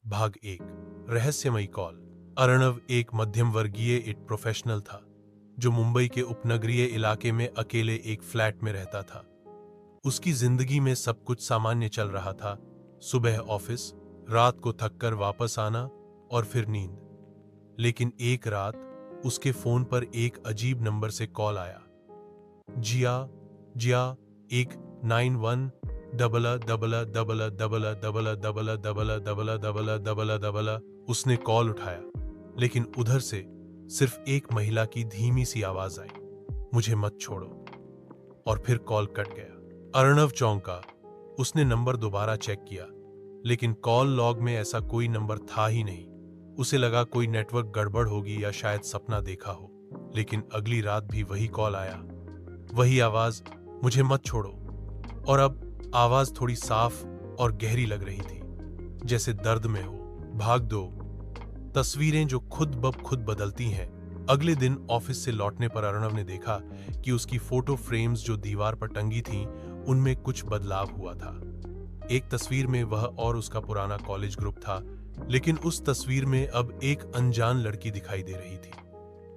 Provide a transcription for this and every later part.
भाग एक। रहस्यमयी कॉल। अर्णव एक मध्यम वर्गीय प्रोफेशनल था जो मुंबई के उपनगरीय इलाके में अकेले एक फ्लैट में रहता था। उसकी जिंदगी में सब कुछ सामान्य चल रहा था। सुबह ऑफिस, रात को थककर वापस आना और फिर नींद। लेकिन एक रात उसके फोन पर एक अजीब नंबर से कॉल आया। जिया एक 91 double double double double double double double double double double double. उसने कॉल उठाया, लेकिन उधर से सिर्फ एक महिला की धीमी सी आवाज आई, मुझे मत छोड़ो। और फिर कॉल कट गया। अर्णव चौंका। उसने नंबर दोबारा चेक किया, लेकिन कॉल लॉग में ऐसा कोई नंबर था ही नहीं। उसे लगा कोई नेटवर्क गड़बड़ होगी या शायद सपना देखा हो। लेकिन अगली रात भी वही कॉल आया, वही आवाज, मुझे मत छोड़ो। और अब आवाज थोड़ी साफ और गहरी लग रही थी, जैसे दर्द में हो। भाग दो। तस्वीरें जो खुद ब खुद बदलती हैं। अगले दिन ऑफिस से लौटने पर अर्णव ने देखा कि उसकी फोटो फ्रेम्स जो दीवार पर टंगी थीं, उनमें कुछ बदलाव हुआ था। एक तस्वीर में वह और उसका पुराना कॉलेज ग्रुप था, लेकिन उस तस्वीर में अब एक अनजान लड़की दिखाई दे रही थी।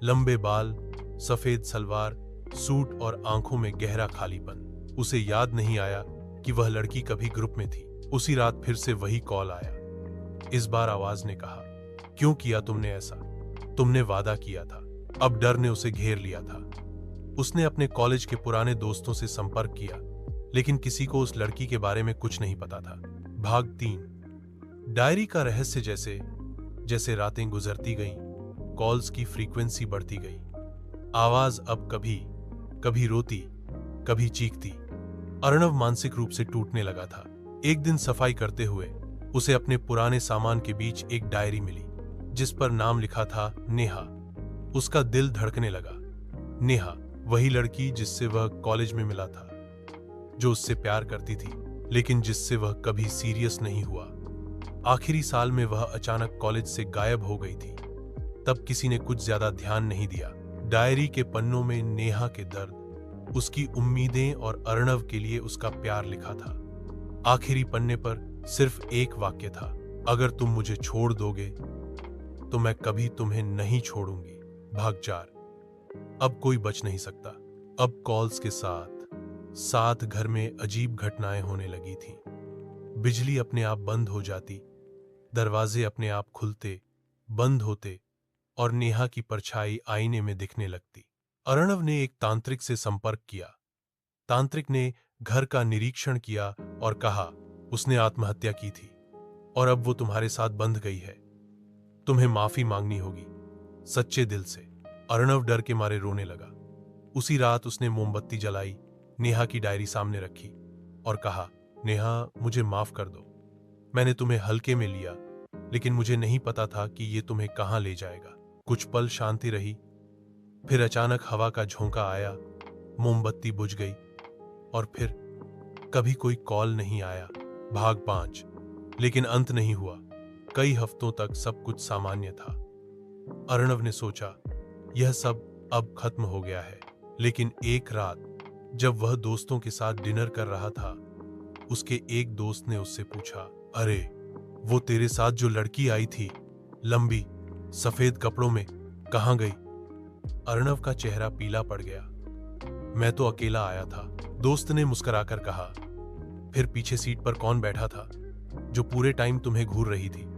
लंबे बाल, सफेद सलवार सूट और आंखों में गहरा खालीपन। उसे याद नहीं आया कि वह लड़की कभी ग्रुप में थी। उसी रात फिर से वही कॉल आया। इस बार आवाज ने कहा, क्यों किया तुमने ऐसा? तुमने वादा किया था। अब डर ने उसे घेर लिया था। उसने अपने कॉलेज के पुराने दोस्तों से संपर्क किया, लेकिन किसी को उस लड़की के बारे में कुछ नहीं पता था। भाग 3। डायरी का रहस्य। जैसे जैसे रातें गुजरती गईं, कॉल्स की फ्रीक्वेंसी बढ़ती गई। आवाज अब कभी रोती, कभी चीखती। अर्णव मानसिक रूप से टूटने लगा था। एक दिन सफाई करते हुए उसे अपने पुराने सामान के बीच एक डायरी मिली, जिस पर नाम लिखा था नेहा। उसका दिल धड़कने लगा। नेहा, वही लड़की जिससे वह कॉलेज में मिला था, जो उससे प्यार करती थी, लेकिन जिससे वह कभी सीरियस नहीं हुआ। आखिरी साल में वह अचानक कॉलेज से गायब हो गई थी। तब किसी ने कुछ ज्यादा ध्यान नहीं दिया। डायरी के पन्नों में नेहा के दर्द, उसकी उम्मीदें और अर्णव के लिए उसका प्यार लिखा था। आखिरी पन्ने पर सिर्फ एक वाक्य था, अगर तुम मुझे छोड़ दोगे तो मैं कभी तुम्हें नहीं छोड़ूंगी। भाग 4। अब कोई बच नहीं सकता। अब कॉल्स के साथ घर में अजीब घटनाएं होने लगी थीं। बिजली अपने आप बंद हो जाती, दरवाजे अपने आप खुलते, बंद होते और नेहा की परछाई आईने में दिखने लगती। अर्णव ने एक तांत्रिक से संपर्क किया। तांत्रिक ने घर का निरीक्षण किया और कहा, उसने आत्महत्या की थी और अब वो तुम्हारे साथ बंध गई है। तुम्हें माफी मांगनी होगी, सच्चे दिल से। अर्णव डर के मारे रोने लगा। उसी रात उसने मोमबत्ती जलाई, नेहा की डायरी सामने रखी और कहा, नेहा, मुझे माफ कर दो। मैंने तुम्हें हल्के में लिया, लेकिन मुझे नहीं पता था कि ये तुम्हें कहां ले जाएगा। कुछ पल शांति रही, फिर अचानक हवा का झोंका आया, मोमबत्ती बुझ गई और फिर कभी कोई कॉल नहीं आया। भाग 5। लेकिन अंत नहीं हुआ। कई हफ्तों तक सब कुछ सामान्य था। अर्णव ने सोचा, यह सब अब खत्म हो गया है। लेकिन एक रात जब वह दोस्तों के साथ डिनर कर रहा था, उसके एक दोस्त ने उससे पूछा, अरे, वो तेरे साथ जो लड़की आई थी, लंबी सफेद कपड़ों में, कहां गई? अर्णव का चेहरा पीला पड़ गया। मैं तो अकेला आया था, दोस्त ने मुस्कुराकर कहा। फिर पीछे सीट पर कौन बैठा था, जो पूरे टाइम तुम्हें घूर रही थी?